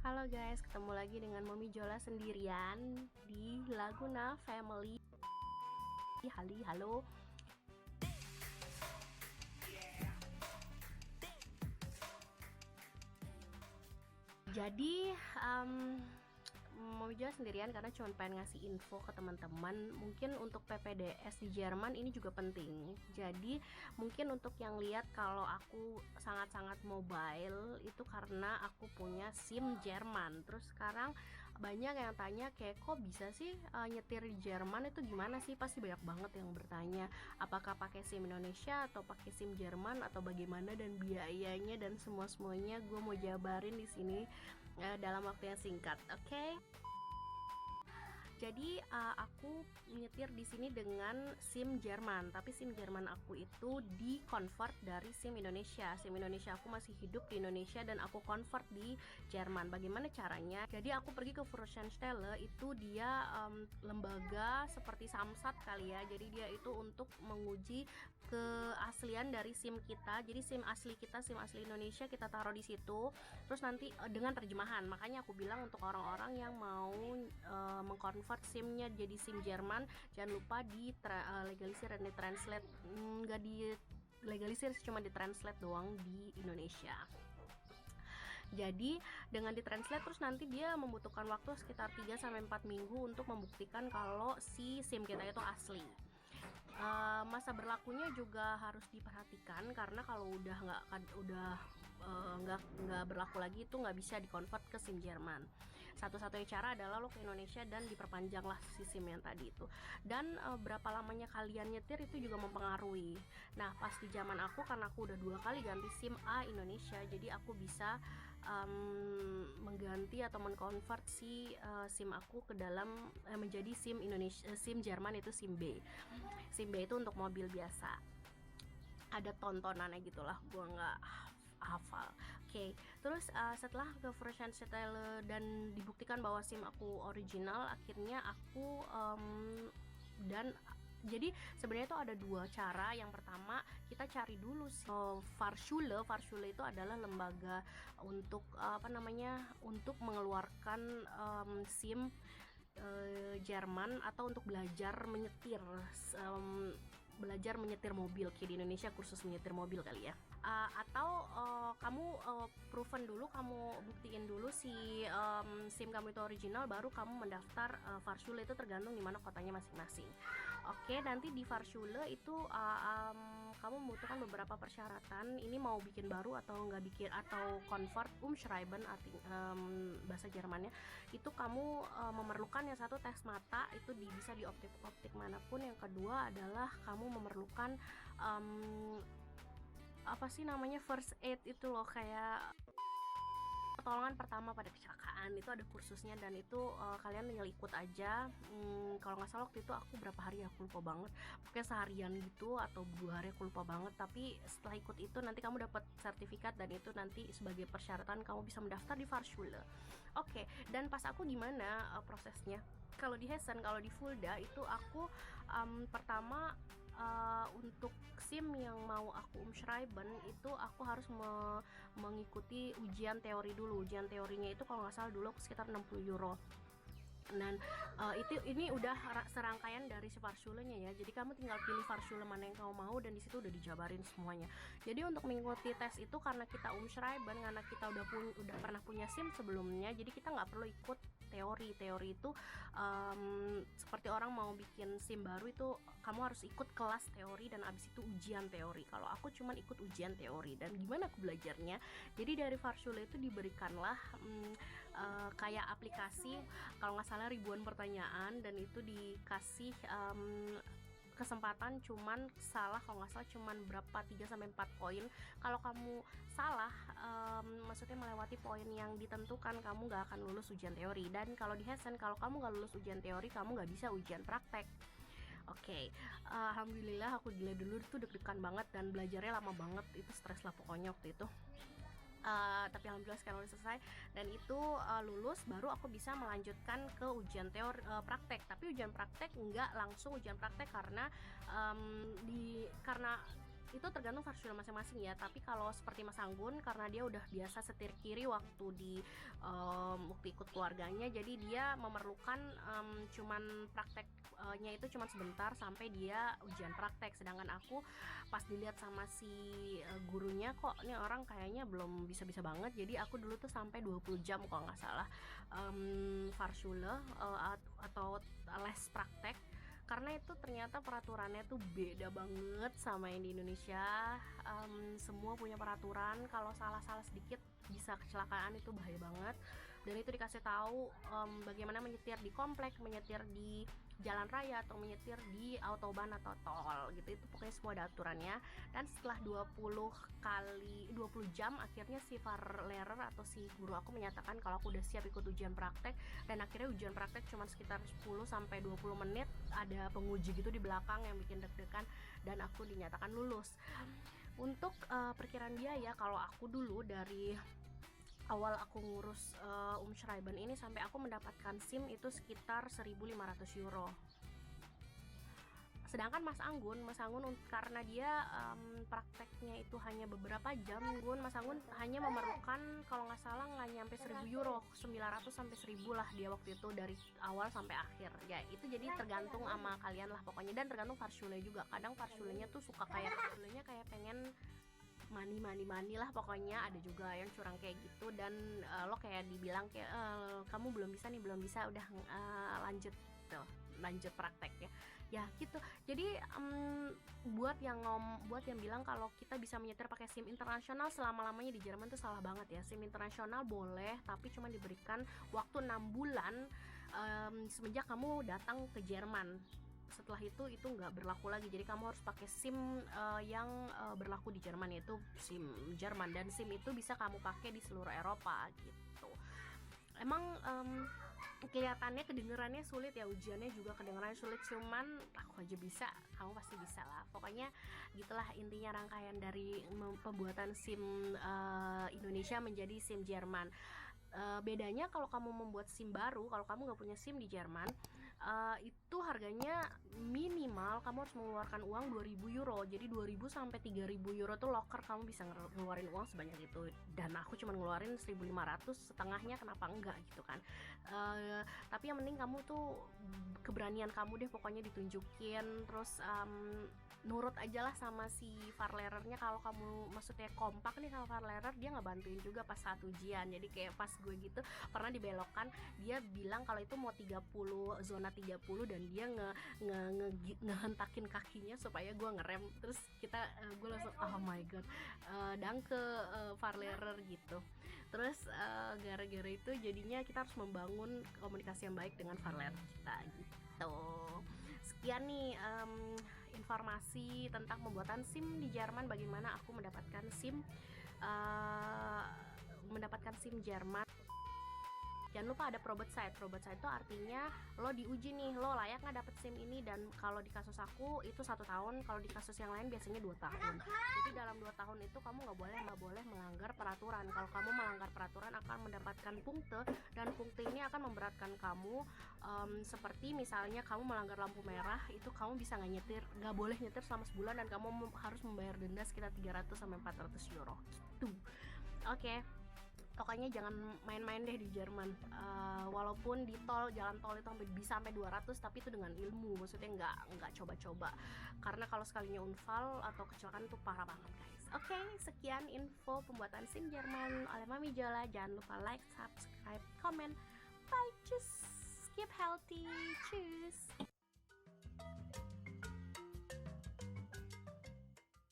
Halo guys, ketemu lagi dengan Mommy Jola sendirian di Laguna Family. Halo. Jadi mau jual sendirian karena cuma pengen ngasih info ke teman-teman. Mungkin untuk PPDS di Jerman ini juga penting. Jadi mungkin untuk yang lihat kalau aku sangat-sangat mobile itu karena aku punya SIM Jerman. Terus sekarang banyak yang tanya kayak kok bisa sih nyetir di Jerman itu gimana sih? Pasti banyak banget yang bertanya apakah pakai SIM Indonesia atau pakai SIM Jerman atau bagaimana dan biayanya dan semuanya gue mau jabarin di sini dalam waktu yang singkat, oke? Jadi aku nyetir di sini dengan SIM Jerman, tapi SIM Jerman aku itu di convert dari SIM Indonesia. SIM Indonesia aku masih hidup di Indonesia dan aku convert di Jerman. Bagaimana caranya? Jadi aku pergi ke Vorstandsstelle, itu dia lembaga seperti Samsat kali ya. Jadi dia itu untuk menguji keaslian dari SIM kita. Jadi SIM asli kita, SIM asli Indonesia kita taruh di situ. Terus nanti dengan terjemahan. Makanya aku bilang untuk orang-orang yang mau mengkonvert SIM-nya jadi SIM Jerman, jangan lupa di legalisir dan di translate. Nggak di legalisir, cuma di translate doang di Indonesia. Jadi dengan ditranslate terus nanti dia membutuhkan waktu sekitar 3-4 minggu untuk membuktikan kalau si SIM kita itu asli. Masa berlakunya juga harus diperhatikan karena kalau udah nggak berlaku lagi itu nggak bisa dikonvert ke SIM Jerman. Satu-satunya cara adalah lo ke Indonesia dan diperpanjanglah si SIM yang tadi itu. Dan berapa lamanya kalian nyetir itu juga mempengaruhi. Nah pas di zaman aku, karena aku udah 2 kali ganti SIM A Indonesia, jadi aku bisa mengganti atau mengkonvert si SIM aku ke dalam menjadi SIM Indonesia, SIM Jerman itu SIM B. SIM B itu untuk mobil biasa. Ada tontonannya gitulah, gua nggak hafal. Oke. Terus setelah ke Vorstandsstelle dan dibuktikan bahwa SIM aku original, akhirnya aku jadi sebenarnya itu ada 2 cara. Yang pertama kita cari dulu Fahrschule. Fahrschule itu adalah lembaga untuk untuk mengeluarkan SIM Jerman atau untuk belajar menyetir mobil. Kayak di Indonesia kursus menyetir mobil kali ya. Atau kamu proven dulu, kamu buktiin dulu si SIM kamu itu original, baru kamu mendaftar Fahrschule. Itu tergantung di mana kotanya masing-masing. Oke, nanti di Fahrschule itu kamu membutuhkan beberapa persyaratan. Ini mau bikin baru atau nggak bikin, atau convert umschreiben bahasa Jermannya. Itu kamu memerlukan yang satu tes mata, itu bisa di optik manapun. Yang kedua adalah kamu memerlukan first aid itu loh, kayak pertolongan pertama pada kecelakaan. Itu ada kursusnya dan itu kalian tinggal ikut aja. Kalau nggak salah waktu itu aku berapa hari aku lupa banget, pokoknya seharian gitu atau 2 hari aku lupa banget. Tapi setelah ikut itu nanti kamu dapat sertifikat dan itu nanti sebagai persyaratan kamu bisa mendaftar di Fahrschule. Oke, dan pas aku gimana prosesnya? Kalau di Hessen, kalau di Fulda itu aku pertama untuk SIM yang mau aku umschreiben itu aku harus mengikuti ujian teori dulu. Ujian teorinya itu kalau nggak salah dulu sekitar 60 euro. Dan ini udah serangkaian dari si Fahrschule-nya ya. Jadi kamu tinggal pilih Fahrschule mana yang kamu mau dan di situ udah dijabarin semuanya. Jadi untuk mengikuti tes itu karena kita umschreiben, karena kita udah pernah punya SIM sebelumnya, jadi kita nggak perlu ikut teori itu seperti orang mau bikin SIM baru itu kamu harus ikut kelas teori dan abis itu ujian teori. Kalau aku cuman ikut ujian teori. Dan gimana aku belajarnya? Jadi dari Fahrschule itu diberikanlah kayak aplikasi, kalau nggak salah ribuan pertanyaan, dan itu dikasih kesempatan cuman salah, kalau nggak salah cuman berapa 3-4 poin. Kalau kamu salah, maksudnya melewati poin yang ditentukan, kamu nggak akan lulus ujian teori. Dan kalau di Hessen, kalau kamu nggak lulus ujian teori, kamu nggak bisa ujian praktek. Oke, alhamdulillah aku gila dulu tuh deg-degan banget dan belajarnya lama banget, itu stres lah pokoknya waktu itu. Tapi alhamdulillah sekarang udah selesai dan itu lulus, baru aku bisa melanjutkan ke ujian teori praktek. Tapi ujian praktek nggak langsung ujian praktek karena itu tergantung Fahrschule masing-masing ya. Tapi kalau seperti Mas Anggun, karena dia udah biasa setir kiri waktu ikut keluarganya, jadi dia memerlukan cuman prakteknya itu cuman sebentar sampai dia ujian praktek. Sedangkan aku pas dilihat sama si gurunya, kok ini orang kayaknya belum bisa-bisa banget, jadi aku dulu tuh sampai 20 jam kalau nggak salah Fahrschule atau les praktek, karena itu ternyata peraturannya tuh beda banget sama yang di Indonesia. Semua punya peraturan, kalau salah-salah sedikit bisa kecelakaan, itu bahaya banget. Dan itu dikasih tahu bagaimana menyetir di komplek, menyetir di jalan raya, atau menyetir di autobahn atau tol gitu. Itu pokoknya semua ada aturannya. Dan setelah 20 jam akhirnya si Fahrlehrer atau si guru aku menyatakan kalau aku udah siap ikut ujian praktek. Dan akhirnya ujian praktek cuma sekitar 10-20 menit, ada penguji gitu di belakang yang bikin deg-degan, dan aku dinyatakan lulus. Untuk perkiraan biaya, kalau aku dulu dari awal aku ngurus Umschreiben ini sampai aku mendapatkan SIM itu sekitar 1.500 euro. Sedangkan Mas Anggun karena dia prakteknya itu hanya beberapa jam, Mas Anggun hanya memerlukan kalau nggak salah nggak nyampe 1.000 euro, 900 sampai 1.000 lah dia waktu itu dari awal sampai akhir. Ya itu jadi tergantung sama kalian lah pokoknya, dan tergantung Fahrschule juga. Kadang Fahrschulenya tuh suka kayak pengen mani lah pokoknya, ada juga yang curang kayak gitu, dan lo kayak dibilang kayak kamu belum bisa udah lanjut praktek ya gitu. Jadi buat yang bilang kalau kita bisa menyetir pakai SIM internasional selama-lamanya di Jerman tuh salah banget ya. SIM internasional boleh, tapi cuma diberikan waktu 6 bulan semenjak kamu datang ke Jerman. Setelah itu nggak berlaku lagi, jadi kamu harus pakai SIM yang berlaku di Jerman, yaitu SIM Jerman. Dan SIM itu bisa kamu pakai di seluruh Eropa gitu. Emang kelihatannya kedengerannya sulit ya, ujiannya juga kedengerannya sulit, cuman aku aja bisa, kamu pasti bisa lah. Pokoknya gitulah intinya rangkaian dari pembuatan SIM Indonesia menjadi SIM Jerman. Bedanya kalau kamu membuat SIM baru, kalau kamu nggak punya SIM di Jerman, itu harganya minimal kamu harus mengeluarkan uang 2.000 euro. Jadi 2.000 sampai 3.000 euro tuh locker kamu bisa ngeluarin uang sebanyak itu. Dan aku cuma ngeluarin 1.500, setengahnya kenapa enggak gitu kan. Tapi yang penting kamu tuh keberanian kamu deh pokoknya ditunjukin. Terus nurut aja lah sama si Fahrlehrernya. Kalau kamu maksudnya kompak nih sama Fahrlehrer, dia nggak bantuin juga pas saat ujian. Jadi kayak pas gue gitu pernah dibelokkan, dia bilang kalau itu mau 30, zona 30, dan dia ngehentakin kakinya supaya gue ngerem. Terus gue langsung oh my god, danke Fahrlehrer gitu. Terus gara-gara itu jadinya kita harus membangun komunikasi yang baik dengan Fahrlehrer kita gitu. Sekian nih informasi tentang pembuatan SIM di Jerman, bagaimana aku mendapatkan SIM Jerman. Jangan lupa ada Probezeit. Probezeit itu artinya lo diuji nih, lo layak nggak dapet SIM ini. Dan kalau di kasus aku itu 1 tahun, kalau di kasus yang lain biasanya 2 tahun. Jadi dalam 2 tahun itu kamu nggak boleh melanggar peraturan. Kalau kamu melanggar peraturan akan mendapatkan punkte, dan punkte ini akan memberatkan kamu. Seperti misalnya kamu melanggar lampu merah, itu kamu bisa nggak boleh nyetir selama sebulan, dan kamu harus membayar denda sekitar 300 sampai 400 euro gitu. Oke. Pokoknya jangan main-main deh di Jerman. Walaupun di jalan tol itu bisa sampai 200, tapi itu dengan ilmu, maksudnya nggak coba-coba, karena kalau sekalinya unfall atau kecelakaan itu parah banget guys. Oke, sekian info pembuatan SIM Jerman oleh Mami Jola. Jangan lupa like, subscribe, comment. Bye, just keep healthy, cheers.